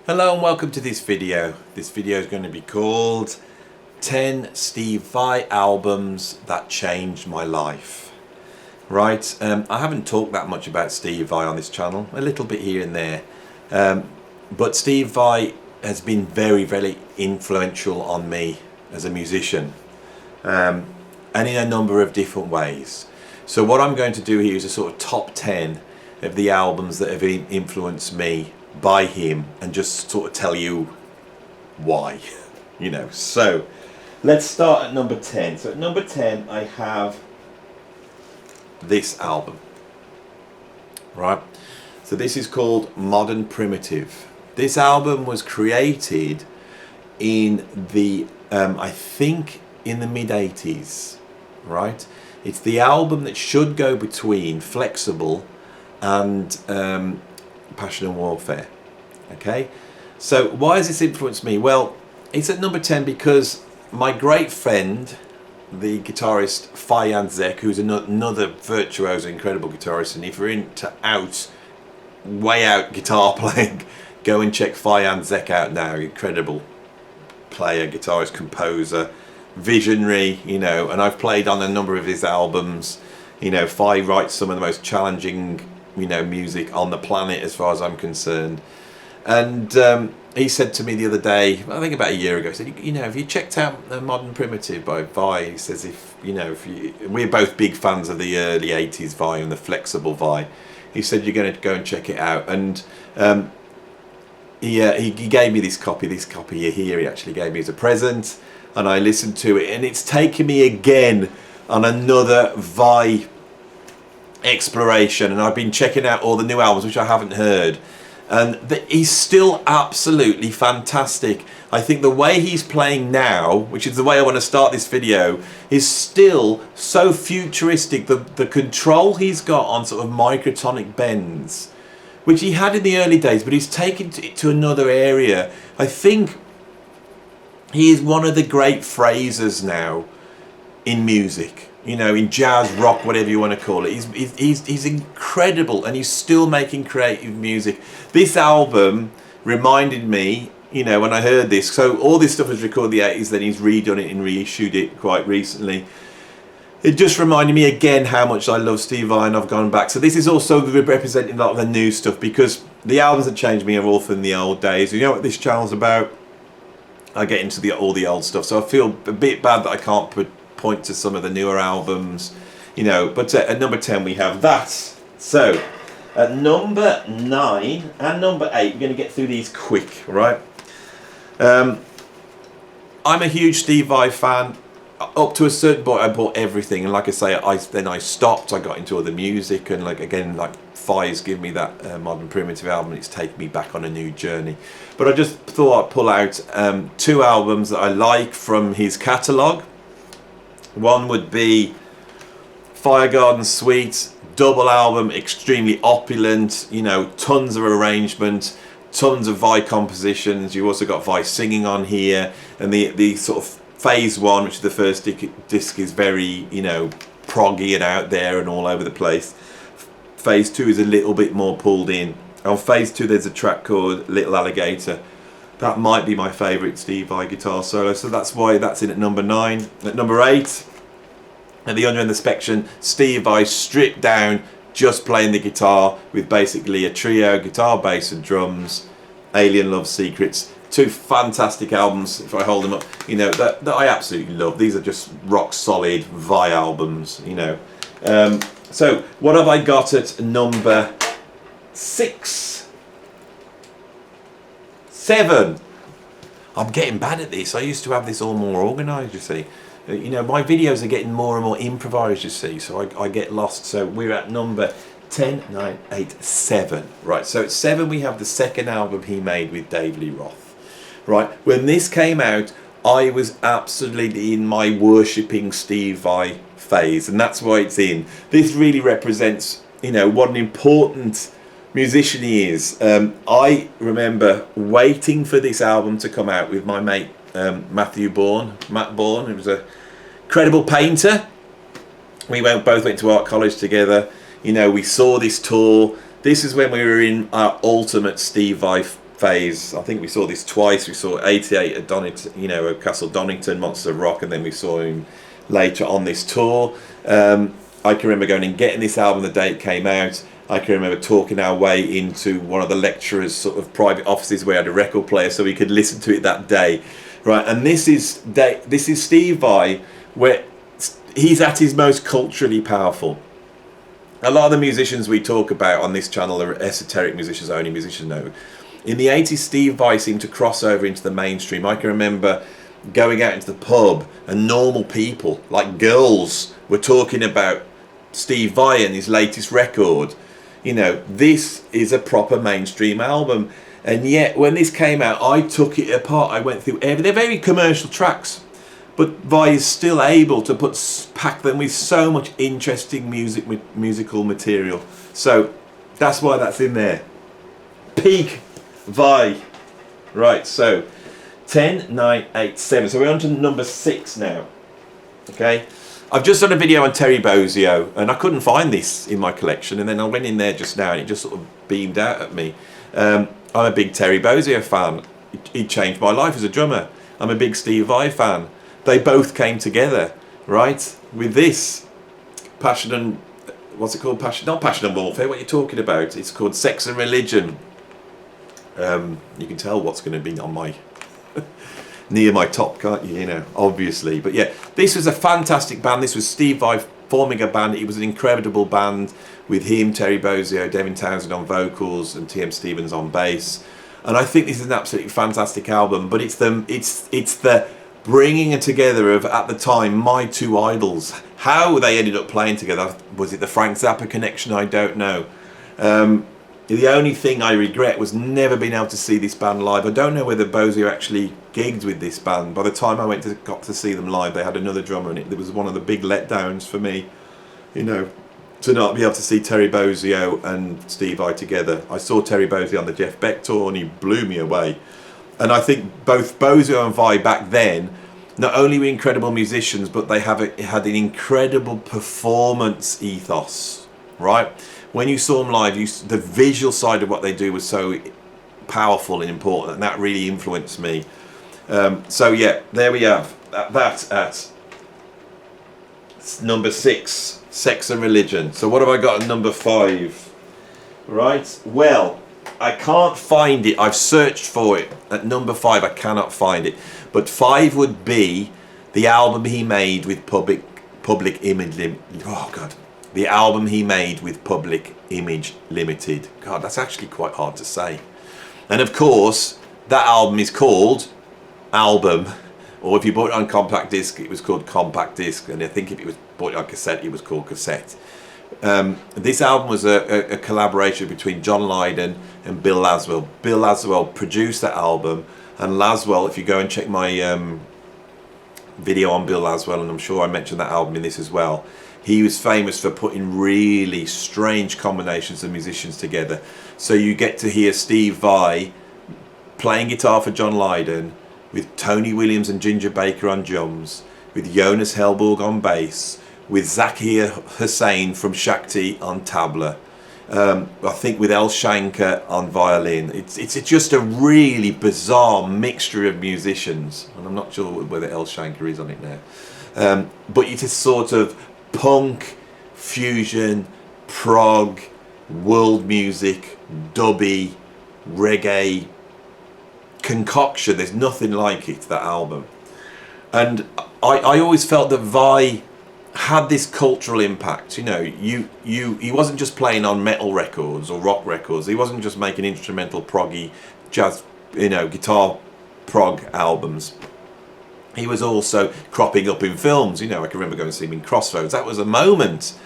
Hello and welcome to this video. This video is going to be called 10 Steve Vai albums that changed my life. Right, I haven't talked that much about Steve Vai on this channel, a little bit here and there. But Steve Vai has been very, very influential on me as a musician. And in a number of different ways. So what I'm going to do here is a sort of top 10 of the albums that have influenced me by him, and just sort of tell you why, So let's start at number 10. So at number 10 I have this album, right? So this is called Modern Primitive. This album was created in the I think in the mid-80s, right? It's the album that should go between Flexible and Passion and Warfare. Okay, so why has this influenced me? Well, it's at number 10 because my great friend, the guitarist Fayan Zek, who's another virtuoso, incredible guitarist, and if you're into way out guitar playing, go and check Fayan Zek out now. Incredible player, guitarist, composer, visionary, and I've played on a number of his albums. Fai writes some of the most challenging music on the planet as far as I'm concerned. And he said to me the other day, I think about a year ago, he said, have you checked out the Modern Primitive by Vai? He says, we're both big fans of the early 80s Vai and the Flexible Vai. He said, you're going to go and check it out. And he gave me this copy here, he actually gave me as a present, and I listened to it, and it's taken me again on another Vai exploration, and I've been checking out all the new albums which I haven't heard, and he's still absolutely fantastic. I think the way he's playing now, which is the way I want to start this video, is still so futuristic. The control he's got on sort of microtonic bends, which he had in the early days, but he's taken it to another area. I think he is one of the great phrasers now in music, in jazz, rock, whatever you want to call it. He's incredible, and he's still making creative music. This album reminded me, when I heard this, so all this stuff was recorded in the 80s, then he's redone it and reissued it quite recently. It just reminded me again how much I love Steve Vai, and I've gone back. So this is also representing a lot of the new stuff, because the albums that changed me are all from the old days. You know what this channel's about? I get into all the old stuff, so I feel a bit bad that I can't point to some of the newer albums, but at number 10 we have that. So at number 9 and number 8, we're going to get through these quick, right? I'm a huge Steve Vai fan. Up to a certain point I bought everything, and like I say, then I stopped. I got into other music, and like Fai's given me that Modern Primitive album, and it's taken me back on a new journey. But I just thought I'd pull out 2 albums that I like from his catalogue. One would be Fire Garden Suite, double album, extremely opulent, tons of arrangement, tons of Vai compositions. You also got Vai singing on here, and the sort of Phase 1, which is the first disc, is very, proggy and out there and all over the place. Phase 2 is a little bit more pulled in. On Phase 2 there's a track called Little Alligator. That might be my favourite Steve Vai guitar solo, so that's why that's in at number 9. At number 8, at the under end of the spectrum, Steve Vai stripped down, just playing the guitar with basically a trio, guitar, bass and drums. Alien Love Secrets. 2 fantastic albums, if I hold them up, that I absolutely love. These are just rock solid Vai albums, So what have I got at number 6? 7. I'm getting bad at this. I used to have this all more organised, you see. My videos are getting more and more improvised, you see, so I get lost. So we're at number 10, 9, 8, 7. Right, so at 7 we have the second album he made with Lee Roth. Right, when this came out, I was absolutely in my worshipping Steve Vai phase, and that's why it's in. This really represents, what an important musician he is. I remember waiting for this album to come out with my mate Matt Bourne, who was a incredible painter. We both went to art college together. We saw this tour. This is when we were in our ultimate Steve Vai phase. I think we saw this twice. We saw 88 at Donington, you know, at Castle Donington, Monsters of Rock, and then we saw him later on this tour. I can remember going and getting this album the day it came out. I can remember talking our way into one of the lecturers' sort of private offices where he had a record player so we could listen to it that day, right? And this is Steve Vai, where he's at his most culturally powerful. A lot of the musicians we talk about on this channel are esoteric musicians, only musicians know. In the 80s, Steve Vai seemed to cross over into the mainstream. I can remember going out into the pub and normal people, like girls, were talking about Steve Vai and his latest record. You know, this is a proper mainstream album. And yet, when this came out, I took it apart. I went through they're very commercial tracks. But Vai is still able to pack them with so much interesting musical material. So that's why that's in there. Peak Vai. Right, so 10, 9, 8, 7. So we're on to number 6 now. Okay. I've just done a video on Terry Bozzio, and I couldn't find this in my collection. And then I went in there just now, and it just sort of beamed out at me. I'm a big Terry Bozzio fan. He changed my life as a drummer. I'm a big Steve Vai fan. They both came together, right? With this Passion and what's it called? Not Passion and Warfare. What are you talking about? It's called Sex and Religion. You can tell what's going to be on my near my top, can't you? You know, obviously. But yeah, this was a fantastic band. This was Steve Vai forming a band. It was an incredible band with him, Terry Bozzio, Devin Townsend on vocals, and T.M. Stevens on bass. And I think this is an absolutely fantastic album. But it's the bringing it together of, at the time, my two idols. How they ended up playing together, was it the Frank Zappa connection? I don't know. The only thing I regret was never being able to see this band live. I don't know whether Bozzio actually gigged with this band. By the time I got to see them live, they had another drummer, and it was one of the big letdowns for me, you know, to not be able to see Terry Bozzio and Steve Vai together. I saw Terry Bozzio on the Jeff Beck tour, and he blew me away. And I think both Bozzio and Vai back then not only were incredible musicians, but they had an incredible performance ethos, right? When you saw them live, the visual side of what they do was so powerful and important, and that really influenced me. So yeah, there we have that at number 6, Sex and Religion. So what have I got at number 5? Right, well, I can't find it. I've searched for it. At number 5, I cannot find it. But 5 would be the album he made with Public Image. Oh God, the album he made with Public Image Limited. God, that's actually quite hard to say. And of course, that album is called Album. Or if you bought it on compact disc, it was called Compact Disc. And I think if it was bought it on cassette, it was called Cassette. This album was a collaboration between John Lydon and Bill Laswell. Bill Laswell produced that album, and Laswell, if you go and check my video on Bill Laswell, and I'm sure I mentioned that album in this as well, he was famous for putting really strange combinations of musicians together. So you get to hear Steve Vai playing guitar for John Lydon, with Tony Williams and Ginger Baker on drums, with Jonas Hellborg on bass, with Zakir Hussain from Shakti on tabla, I think with El Shanker on violin. It's just a really bizarre mixture of musicians, and I'm not sure whether El Shanker is on it now. But it is sort of punk, fusion, prog, world music, dubby, reggae concoction. There's nothing like it, that album. And I always felt that Vai had this cultural impact. You know, he wasn't just playing on metal records or rock records. He wasn't just making instrumental proggy jazz, you know, guitar prog albums. He was also cropping up in films. You know, I can remember going to see him in Crossroads. That was a moment.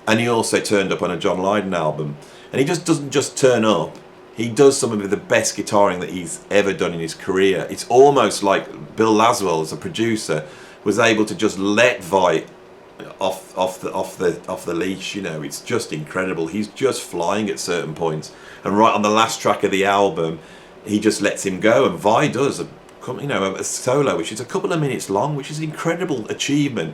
And he also turned up on a John Lydon album. And he just doesn't just turn up. He does some of the best guitaring that he's ever done in his career. It's almost like Bill Laswell, as a producer, was able to just let Vai off the leash. You know, it's just incredible. He's just flying at certain points, and right on the last track of the album, he just lets him go, and Vai does a solo which is a couple of minutes long, which is an incredible achievement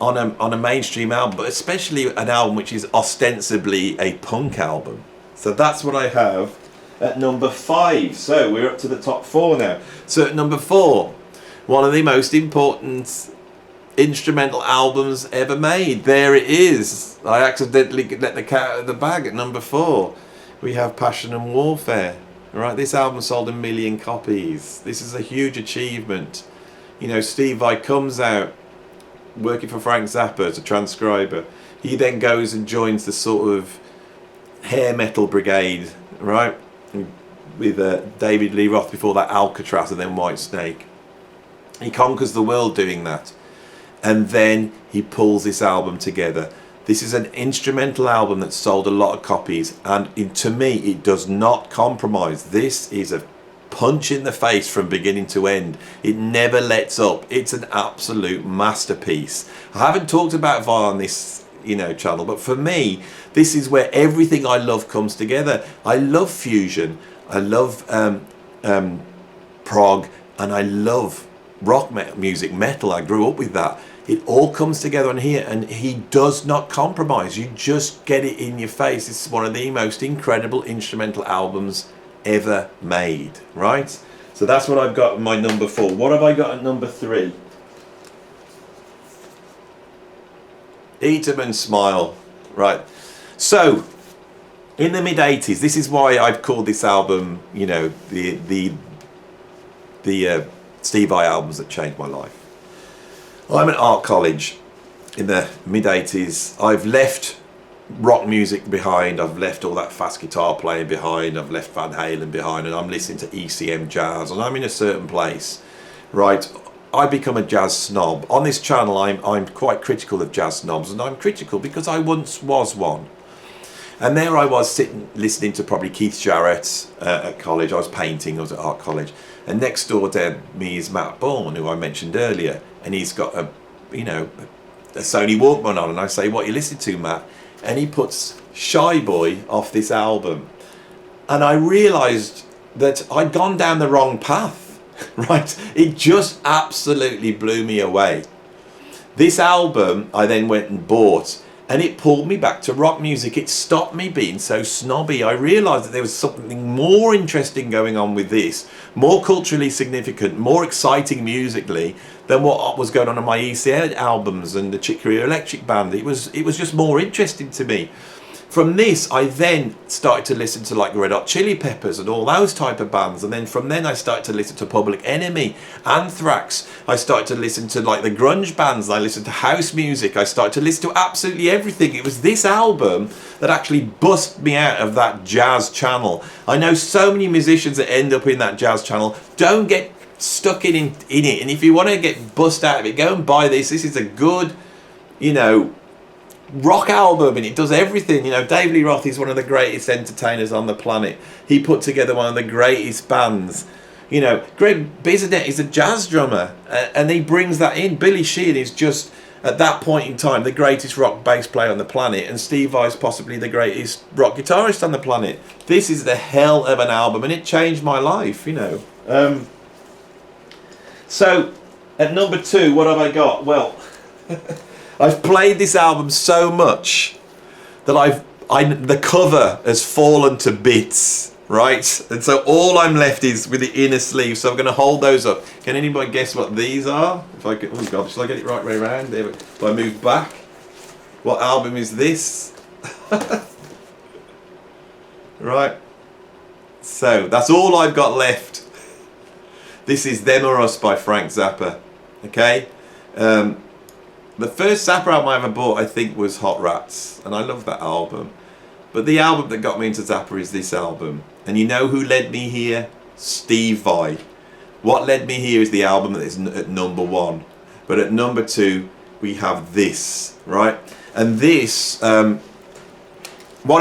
on a mainstream album, but especially an album which is ostensibly a punk album. So that's what I have at number 5. So we're up to the top 4 now. So at number 4, one of the most important instrumental albums ever made. There it is. I accidentally let the cat out of the bag. At number 4, we have Passion and Warfare. Right, this album sold 1 million copies. This is a huge achievement. You know, Steve Vai comes out working for Frank Zappa as a transcriber. He then goes and joins the sort of hair metal brigade, right, with David Lee Roth, before that Alcatraz, and then Whitesnake. He conquers the world doing that. And then he pulls this album together. This is an instrumental album that sold a lot of copies, and to me it does not compromise. This is a punch in the face from beginning to end. It never lets up. It's an absolute masterpiece. I haven't talked about Vai on this, you know, channel, but for me this is where everything I love comes together. I love fusion, I love prog, and I love rock music, metal. I grew up with that. It all comes together on here, and he does not compromise. You just get it in your face. This is one of the most incredible instrumental albums ever made, right? So that's what I've got in my number 4. What have I got at number 3? Eat 'em and Smile. Right. So in the mid-80s, this is why I've called this album, you know, the Steve Vai albums that changed my life. I'm at art college in the mid-80s. I've left rock music behind. I've left all that fast guitar playing behind. I've left Van Halen behind, and I'm listening to ECM jazz, and I'm in a certain place, right? I become a jazz snob. On this channel, I'm quite critical of jazz snobs, and I'm critical because I once was one. And there I was sitting, listening to probably Keith Jarrett at college. I was painting, I was at art college. And next door to me is Matt Bourne, who I mentioned earlier. And he's got a Sony Walkman on. And I say, what are you listening to, Matt? And he puts Shy Boy off this album. And I realised that I'd gone down the wrong path, right? It just absolutely blew me away. This album I then went and bought, and it pulled me back to rock music. It stopped me being so snobby. I realised that there was something more interesting going on with this, more culturally significant, more exciting musically than what was going on my ECM albums and the Chick Corea Electric Band. It was just more interesting to me. From this, I then started to listen to like Red Hot Chili Peppers and all those type of bands. And then from then I started to listen to Public Enemy, Anthrax. I started to listen to like the grunge bands. I listened to house music. I started to listen to absolutely everything. It was this album that actually bust me out of that jazz channel. I know so many musicians that end up in that jazz channel. Don't get stuck in it. And if you want to get bust out of it, go and buy this. This is a good, you know, rock album, and it does everything. You know, Dave Lee Roth is one of the greatest entertainers on the planet. He put together one of the greatest bands. You know, Greg Bizanet is a jazz drummer, and he brings that in. Billy Sheehan is just, at that point in time, the greatest rock bass player on the planet, and Steve Vai is possibly the greatest rock guitarist on the planet. This is the hell of an album, and it changed my life, you know. So, at number 2, what have I got? Well, I've played this album so much that the cover has fallen to bits, right? And so all I'm left is with the inner sleeve. So I'm going to hold those up. Can anybody guess what these are? If I can, oh God, shall I get it right way around? There. If I move back, what album is this? Right. So that's all I've got left. This is Them or Us by Frank Zappa. Okay. The first Zappa album I ever bought, I think, was Hot Rats, and I love that album. But the album that got me into Zappa is this album. And you know who led me here? Steve Vai. What led me here is the album that is at number 1. But at number 2, we have this, right? And this, why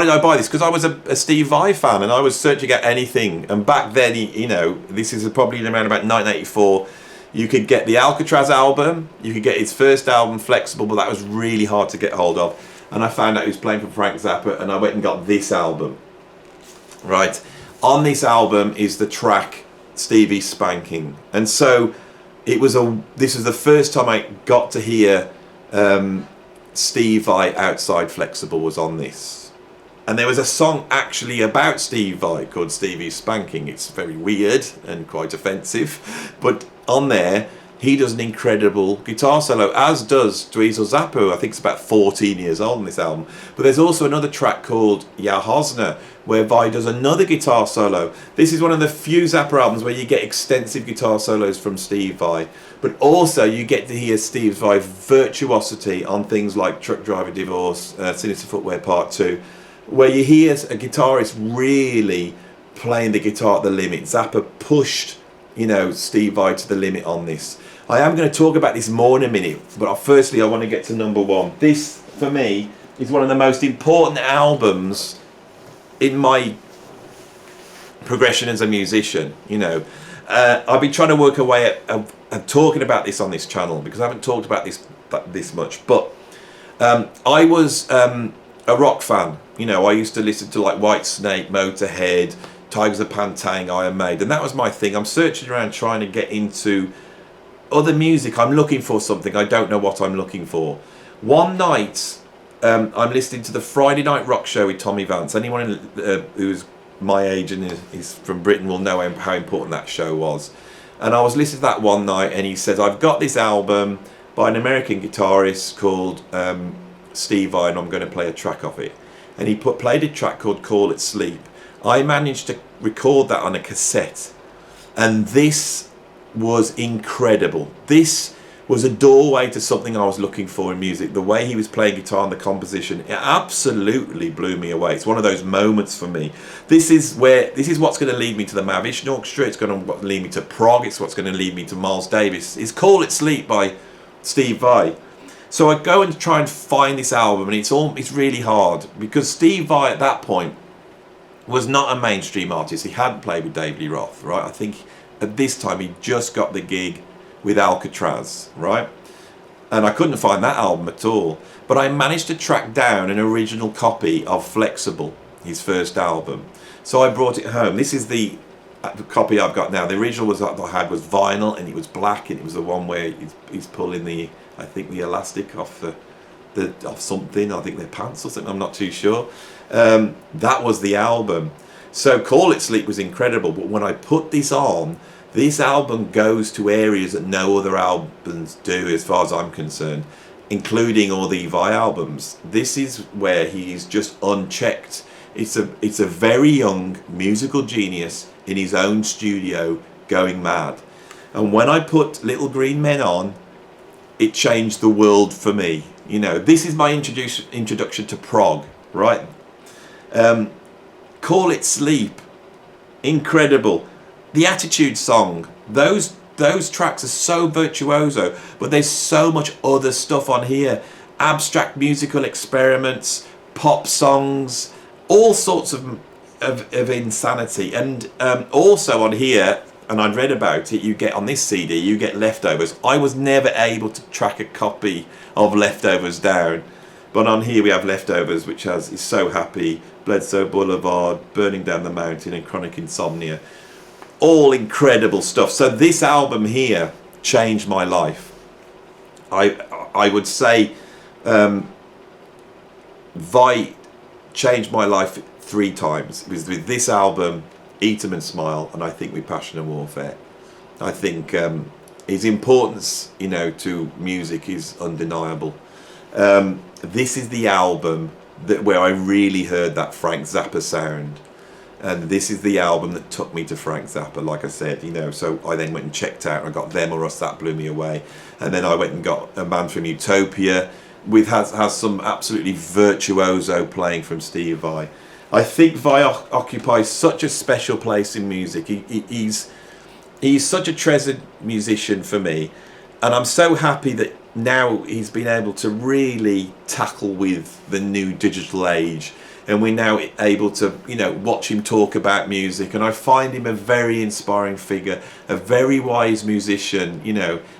did I buy this? Because I was a Steve Vai fan, and I was searching out anything. And back then, you know, this is probably around about 1984. You could get the Alcatraz album, you could get his first album, Flexible, but that was really hard to get hold of. And I found out he was playing for Frank Zappa, and I went and got this album. Right, on this album is the track Stevie Spanking. And so this was the first time I got to hear Steve Vai outside Flexible was on this. And there was a song actually about Steve Vai called Stevie's Spanking. It's very weird and quite offensive, but on there he does an incredible guitar solo, as does Dweezil Zappa. I think it's about 14 years old on this album. But there's also another track called Ya Hosna, where Vai does another guitar solo. This is one of the few Zappa albums where you get extensive guitar solos from Steve Vai, but also you get to hear Steve Vai's virtuosity on things like Truck Driver Divorce, Sinister Footwear Part 2, where you hear a guitarist really playing the guitar at the limit. Zappa pushed, Steve Vai to the limit on this. I am going to talk about this more in a minute, but firstly I want to get to number one. This, for me, is one of the most important albums in my progression as a musician. I've been trying to work a way at talking about this on this channel, because I haven't talked about this much. But I was a rock fan. I used to listen to like Whitesnake, Motorhead, Tigers of Pantang, Iron Maiden. That was my thing. I'm searching around trying to get into other music. I'm looking for something. I don't know what I'm looking for. One night, I'm listening to the Friday Night Rock Show with Tommy Vance. Anyone who's my age and is from Britain will know how important that show was. And I was listening to that one night, and he says, I've got this album by an American guitarist called Steve Vai, and I'm going to play a track of it. And he played a track called Call It Sleep. I managed to record that on a cassette, and this was incredible. This was a doorway to something I was looking for in music. The way he was playing guitar and the composition, it absolutely blew me away. It's one of those moments for me. This is what's going to lead me to the Mahavishnu Orchestra. It's going to lead me to prog. It's what's going to lead me to Miles Davis. It's Call It Sleep by Steve Vai. So I go and try and find this album, and it's really hard, because Steve Vai at that point was not a mainstream artist. He hadn't played with Lee Roth, right? I think at this time he just got the gig with Alcatraz, right? And I couldn't find that album at all. But I managed to track down an original copy of Flexible, his first album. So I brought it home. This is the copy I've got now. The original I had was vinyl, and it was black, and it was the one where he's pulling the elastic off off something. I think their pants or something. I'm not too sure. That was the album. So Call It Sleep was incredible. But when I put this on, this album goes to areas that no other albums do, as far as I'm concerned, including all the Vai albums. This is where he's just unchecked. It's a very young musical genius in his own studio going mad. And when I put Little Green Men on, it changed the world for me. This is my introduction to prog, right? Call It Sleep, incredible. The Attitude song, those tracks are so virtuoso, but there's so much other stuff on here. Abstract musical experiments, pop songs, all sorts of insanity. And also on here, and I'd read about it, you get on this CD, you get Leftovers. I was never able to track a copy of Leftovers down, but on here we have Leftovers, which is So Happy, Bledsoe Boulevard, Burning Down the Mountain, and Chronic Insomnia. All incredible stuff. So this album here changed my life. I would say Vai changed my life 3 times. It was with this album, Eat 'Em and Smile, and I think with Passion and Warfare. I think his importance, to music is undeniable. This is the album where I really heard that Frank Zappa sound. And this is the album that took me to Frank Zappa, like I said, so I then went and checked out, and I got Them or Us, that blew me away. And then I went and got A Man from Utopia, has some absolutely virtuoso playing from Steve Vai. I think Vai occupies such a special place in music. He's such a treasured musician for me, and I'm so happy that now he's been able to really tackle with the new digital age. And we're now able to, watch him talk about music. And I find him a very inspiring figure, a very wise musician.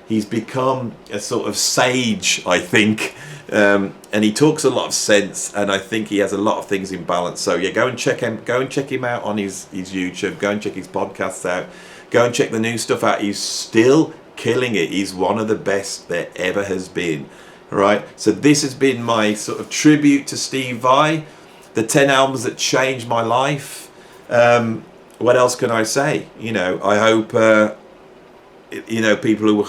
He's become a sort of sage, I think. And he talks a lot of sense, and I think he has a lot of things in balance. So yeah, go and check him out on his YouTube. Go and check his podcasts out. Go and check the new stuff out. He's still killing it. He's one of the best there ever has been. Right? So this has been my sort of tribute to Steve Vai. the 10 albums that changed my life. What else can I say? You know, I hope you know, people who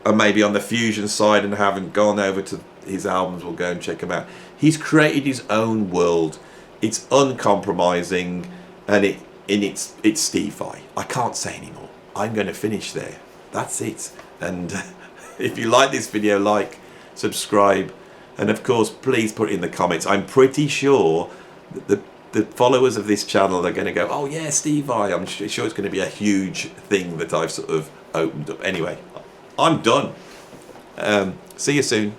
are maybe on the fusion side and haven't gone over to his albums will go and check him out. He's created his own world. It's uncompromising, and it's Steve Vai. I can't say anymore. I'm going to finish there. That's it. And if you like this video, like, subscribe, and of course please put it in the comments. I'm pretty sure that the followers of this channel are going to go, oh yeah, Steve Vai. I'm sure it's going to be a huge thing that I've sort of opened up. Anyway, I'm done. See you soon.